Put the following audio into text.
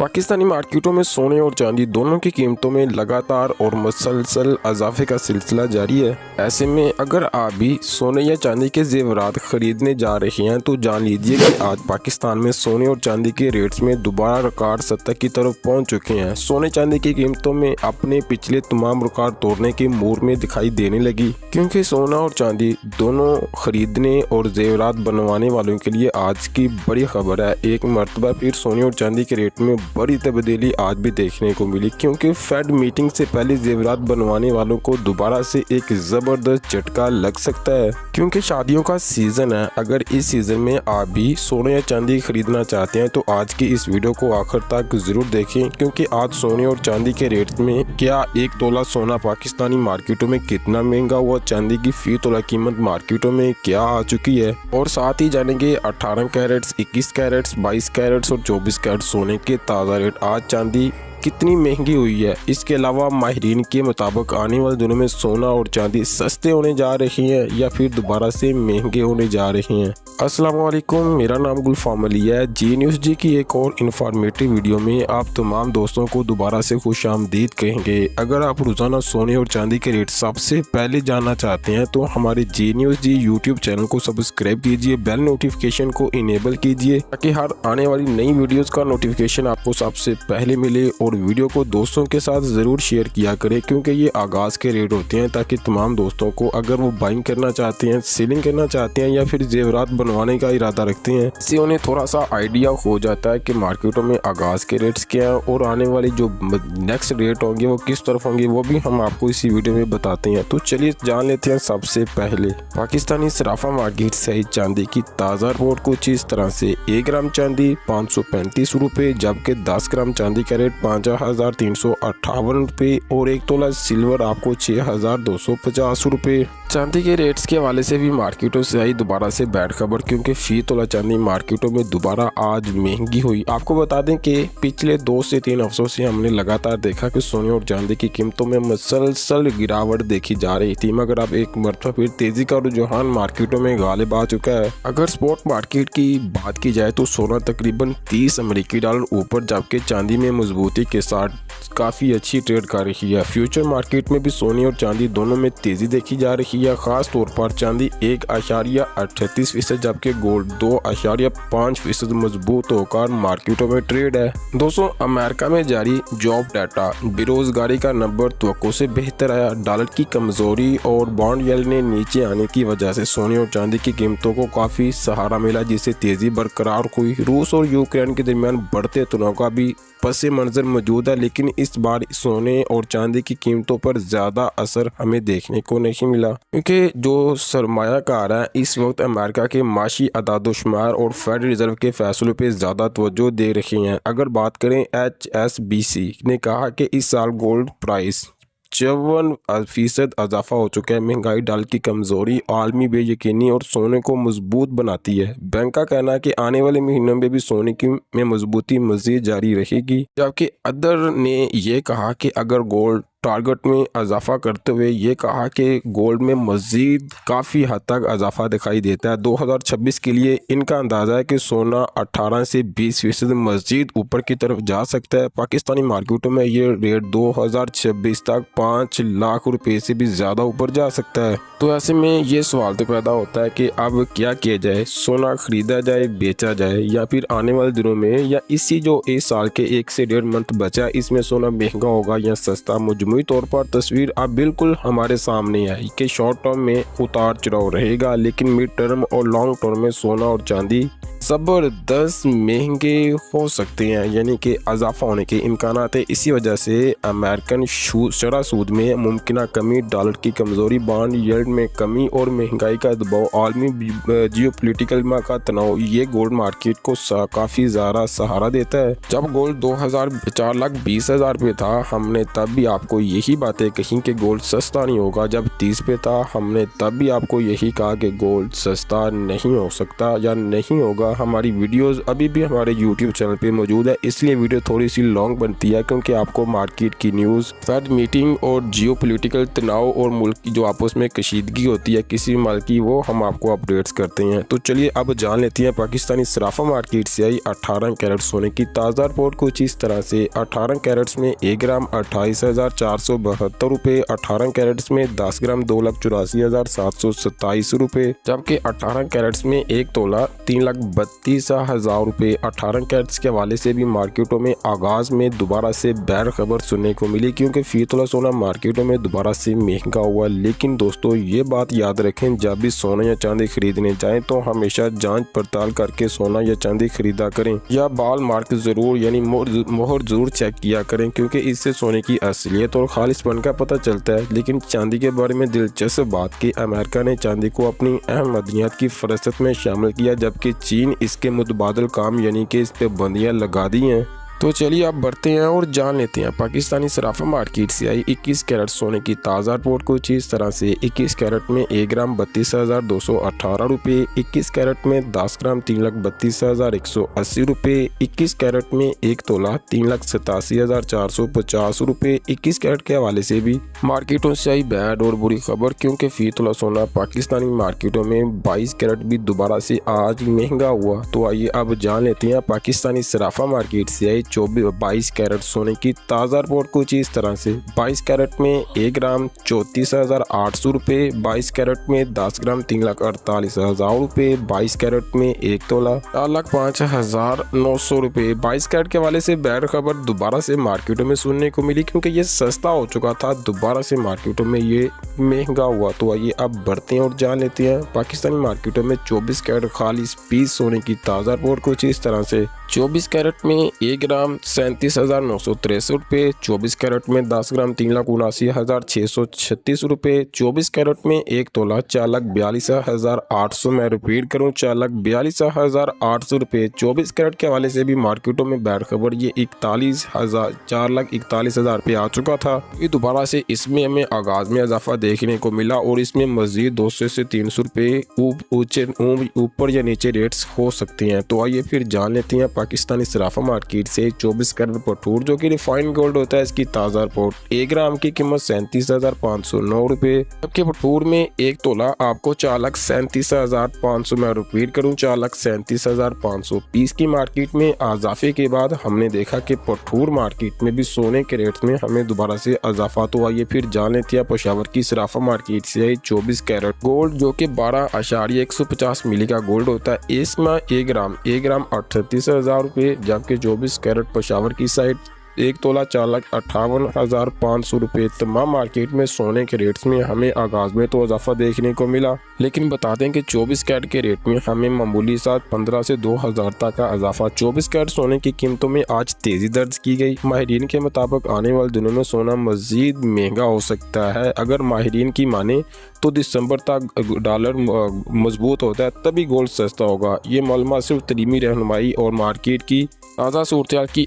पाकिस्तानी मार्केटों में सोने और चांदी दोनों की कीमतों में लगातार और मुसलसल इजाफे का सिलसिला जारी है। ऐसे में अगर आप भी सोने या चांदी के जेवरात खरीदने जा रहे हैं तो जान लीजिए कि आज पाकिस्तान में सोने और चांदी के रेट्स में दोबारा रिकॉर्ड सतह की तरफ पहुंच चुके हैं। सोने चांदी की कीमतों में अपने पिछले तमाम रिकॉर्ड तोड़ने की मूड में दिखाई देने लगी, क्योंकि सोना और चांदी दोनों खरीदने और जेवरात बनवाने वालों के लिए आज की बड़ी खबर है। एक मरतबा फिर सोने और चांदी के रेट में बड़ी तब्दीली आज भी देखने को मिली, क्योंकि फेड मीटिंग से पहले जेवरात बनवाने वालों को दोबारा से एक जबरदस्त झटका लग सकता है, क्योंकि शादियों का सीजन है। अगर इस सीजन में आप भी सोने या चांदी खरीदना चाहते हैं तो आज की इस वीडियो को आखिर तक जरूर देखें, क्योंकि आज सोने और चांदी के रेट में क्या एक तोला सोना पाकिस्तानी मार्केटों में कितना महंगा हुआ, चांदी की फी तोला कीमत मार्केटों में क्या आ चुकी है, और साथ ही जानेंगे 18 कैरेट्स, 21 कैरेट्स, 22 कैरेट्स और 24 कैरेट सोने के ताज़ा रेट। आज चांदी कितनी महंगी हुई है। इसके अलावा माहिरीन के मुताबिक आने वाले दिनों में सोना और चांदी सस्ते होने जा रही हैं या फिर दोबारा से महंगे होने जा रहे हैं। अस्सलाम वालेकुम, मेरा नाम गुलफाम अली है। जी न्यूज़ जी की एक और इन्फॉर्मेटिव वीडियो में आप तमाम दोस्तों को दोबारा से खुश आमदीद कहेंगे। अगर आप रोज़ाना सोने और चांदी के रेट सबसे पहले जानना चाहते हैं तो हमारे जी न्यूज़ जी यूट्यूब चैनल को सब्सक्राइब कीजिए, बेल नोटिफिकेशन को इनेबल कीजिए ताकि हर आने वाली नई वीडियोज़ का नोटिफिकेशन आपको सबसे पहले मिले। और वीडियो को दोस्तों के साथ ज़रूर शेयर किया करें, क्योंकि ये आगाज़ के रेट होते हैं ताकि तमाम दोस्तों को अगर वो बाइंग करना चाहते हैं, सेलिंग करना चाहते हैं या फिर जेवरात बनवाने का इरादा रखते हैं, इससे उन्हें थोड़ा सा आइडिया हो जाता है कि मार्केटों में आगाज़ के रेट्स क्या हैं और आने वाले जो नेक्स्ट रेट होंगे वो किस तरफ होंगे, वो भी हम आपको इसी वीडियो में बताते हैं। तो चलिए जान लेते हैं। सबसे पहले पाकिस्तानी सराफा मार्केट से चांदी की ताज़ा रिपोर्ट कुछ इस तरह से। 1 ग्राम चांदी 535 रुपये, जबकि 10 ग्राम चांदी का रेट 5358 रुपये और 1 तोला सिल्वर आपको 6250 रुपये। चांदी के रेट्स के हवाले से भी मार्केटों से आई दोबारा से बैड खबर, क्योंकि फी तोला चांदी मार्केटों में दोबारा आज महंगी हुई। आपको बता दें कि पिछले 2 से 3 हफ्तों से हमने लगातार देखा कि सोने और चांदी की कीमतों में मुसलसल गिरावट देखी जा रही थी, मगर अब एक मरतबा फिर तेजी का रुझान मार्केटों में गालिब आ चुका है। अगर स्पॉट मार्केट की बात की जाए तो सोना तकरीबन 30 अमेरिकी डॉलर ऊपर, जबकि चांदी में मजबूती के साथ काफ़ी अच्छी ट्रेड कर रही है। फ्यूचर मार्केट में भी सोने और चांदी दोनों में तेजी देखी जा रही है। खास तौर पर चांदी 1.38%, जबकि गोल्ड 2.5% मजबूत होकर मार्केटों में ट्रेड है। दोस्तों, अमेरिका में जारी जॉब डाटा बेरोजगारी का नंबर तवक्को से बेहतर आया। डॉलर की कमजोरी और बॉन्ड यील्ड ने नीचे आने की वजह से सोने और चांदी की कीमतों को काफी सहारा मिला, जिससे तेजी बरकरार हुई। रूस और यूक्रेन के दरमियान बढ़ते तनाव का भी पस मंजर मौजूद है, लेकिन इस बार सोने और चांदी की कीमतों पर ज्यादा असर हमें देखने को नहीं मिला, क्योंकि जो सरमायाकार है इस वक्त अमेरिका के माशी अदादोशुमार और फेडरल रिजर्व के फैसलों पे ज्यादा तवज्जो दे रहे हैं। अगर बात करें, HSBC ने कहा कि इस साल गोल्ड प्राइस 54% इजाफा हो चुका है। महंगाई, डॉलर की कमजोरी आलमी बेयकीनी और सोने को मजबूत बनाती है। बैंक का कहना है कि आने वाले महीनों में भी सोने की में मजबूती मजीद जारी रहेगी, जबकि अदर ने यह कहा कि अगर गोल्ड टारगेट में इजाफा करते हुए ये कहा कि गोल्ड में मजीद काफ़ी हद तक इजाफा दिखाई देता है। 2026 के लिए इनका अंदाज़ा है कि सोना 18 से 20% मजीद ऊपर की तरफ जा सकता है। पाकिस्तानी मार्केटों में ये रेट 2026 तक 5 लाख रुपए से भी ज़्यादा ऊपर जा सकता है। तो ऐसे में ये सवाल तो पैदा होता है कि अब क्या किया जाए, सोना खरीदा जाए, बेचा जाए, या फिर आने वाले दिनों में या इसी जो इस साल के 1 से 1.5 मंथ बचा इसमें सोना महंगा होगा या सस्ता। मजमूई तौर पर तस्वीर अब बिल्कुल हमारे सामने है कि शॉर्ट टर्म में उतार चढ़ाव रहेगा, लेकिन मिड टर्म और लॉन्ग टर्म में सोना और चांदी ज़बरदस्त महंगे हो सकते हैं, यानी कि इजाफा होने के इम्कान है। इसी वजह से अमेरिकन शरह सूद में मुमकिन कमी, डॉलर की कमजोरी, बॉन्ड यील्ड में कमी और महंगाई का दबाव, आलमी जियोपॉलिटिकल का तनाव, ये गोल्ड मार्केट को काफ़ी ज़्यादा सहारा देता है। जब गोल्ड 4,20,000 पे था, हमने तब भी आपको यही बातें कही कि गोल्ड सस्ता नहीं होगा। जब 30 पे था। हमने तब भी आपको यही कहा कि गोल्ड सस्ता नहीं हो सकता या नहीं होगा। हमारी वीडियोस अभी भी हमारे यूट्यूब चैनल पे मौजूद है, इसलिए वीडियो थोड़ी सी लॉन्ग बनती है क्योंकि आपको मार्केट की न्यूज़, फेड मीटिंग और जियोपॉलिटिकल तनाव और मुल्क की जो आपस में कशीदगी होती है किसी माल की, वो हम आपको अपडेट्स करते हैं। तो चलिए अब जान लेते हैं पाकिस्तानी सराफा मार्केट से आई 18 कैरेट सोने की ताज़ा रिपोर्ट कुछ इस तरह से। 18 कैरेट्स में 1 ग्राम 28,472 रुपये, 18 कैरेट्स में 10 ग्राम 2,84,727 रुपये, जबकि 18 कैरेट्स में 1 तोला 3,32,000 रुपये। 18 कैरेट्स के हवाले से भी मार्केटों में आगाज में दोबारा से बैड खबर सुनने को मिली क्योंकि फी तोला सोना मार्केटों में दोबारा से महंगा हुआ। लेकिन दोस्तों ये बात याद रखें, जब भी सोना या चांदी खरीदने जाएं तो हमेशा जांच पड़ताल करके सोना या चांदी खरीदा करें या बाल मार्क जरूर यानी मोहर जरूर चेक किया करें क्योंकि इससे सोने की असलियत और खालिसपन का पता चलता है। लेकिन चांदी के बारे में दिलचस्प बात कि अमेरिका ने चांदी को अपनी अहम मदनियात की फहरिस्त में शामिल किया, जबकि चीन इसके मुतबादल काम यानी कि इस पे बंदियां लगा दी हैं। तो चलिए आप बढ़ते हैं और जान लेते हैं पाकिस्तानी सराफा मार्केट से आई 21 कैरेट सोने की ताज़ा रिपोर्ट कुछ इस तरह से। 21 कैरेट में 1 ग्राम 32,218 रुपये, 21 कैरेट में 10 ग्राम 3,32,180 रुपये, 21 कैरेट में 1 तोला 3,87,450 रुपये। 21 कैरेट के हवाले से भी मार्केटों से आई बैड और बुरी खबर क्योंकि फी तोला सोना पाकिस्तानी मार्केटों में 22 कैरेट भी दोबारा से आज महंगा हुआ। तो आइए अब जान लेते हैं पाकिस्तानी सराफा मार्केट से आई 22 कैरेट सोने की ताज़ा रिपोर्ट कुछ इस तरह से। 22 कैरेट में 1 ग्राम 34,800 रुपये, 22 कैरेट में 10 ग्राम 3,48,000 रुपये, 22 कैरेट में 1 तोला 4,05,900 रुपये। 22 कैरेट के हवाले से बैड खबर दोबारा से मार्केटों में सुनने को मिली क्योंकि ये सस्ता हो चुका था, दोबारा से मार्केटों में ये महंगा हुआ। तो आइए अब बढ़ते हैं और जान लेते हैं पाकिस्तानी मार्केटों में 24 कैरेट खालिस पीस सोने की ताज़ा रिपोर्ट कुछ इस तरह से। 24 कैरेट में 1 ग्राम 37,963 रुपये, 24 कैरेट में 10 ग्राम 3,79,636 रुपये, 24 कैरेट में 1 तोला 4,42,800, मैं रिपीट करूँ 4,42,800 रुपये। 24 कैरेट के हवाले से भी मार्केटों में बैड खबर ये 4,41,000 रुपये आ चुका था। ये दोबारा से इसमें हमें आगाज में इजाफा देखने को मिला और इसमें मजीद 200 से 300 रुपये ऊपर या नीचे रेट्स हो सकते हैं। तो आइए फिर जान लेते हैं पाकिस्तानी सराफा मार्केट से 24 कैरेट पठूर जो कि रिफाइंड गोल्ड होता है, इसकी ताज़ा रिपोर्ट। 1 ग्राम की कीमत 37,509 रुपये, जबकि पठूर में 1 तोला आपको 4,37,500, मैं रिपीट करूँ 4,37,500। पीस की मार्केट में इजाफे के बाद हमने देखा कि पठूर मार्केट में भी सोने के रेट में हमें दोबारा से इजाफा। तो आइए फिर जान लेते हैं पेशावर की सराफा मार्केट से आई 24 कैरेट गोल्ड जो कि 12.150 मिली का गोल्ड होता है। इसमें 1 ग्राम 38,000 रुपये, जबकि 24 कैरेट पेशावर की साइड 1 तोला 4,58,500 रुपये। तमाम मार्केट में सोने के रेट्स में हमें आगाज में तो इजाफा देखने को मिला, लेकिन बता दें कि 24 कैरेट के रेट में हमें मामूली साथ 15 से 2,000 तक का इजाफा। 24 कैरेट सोने की कीमतों में आज तेजी दर्ज की गई। माहिरीन के मुताबिक आने वाले दिनों में सोना मजीद महंगा हो सकता है। अगर माहिरीन की माने तो दिसंबर तक डॉलर मजबूत होता है तभी गोल्ड सस्ता होगा। ये मालूमात सिर्फ तलीमी रहनुमाई और मार्केट की ताज़ा सूरत की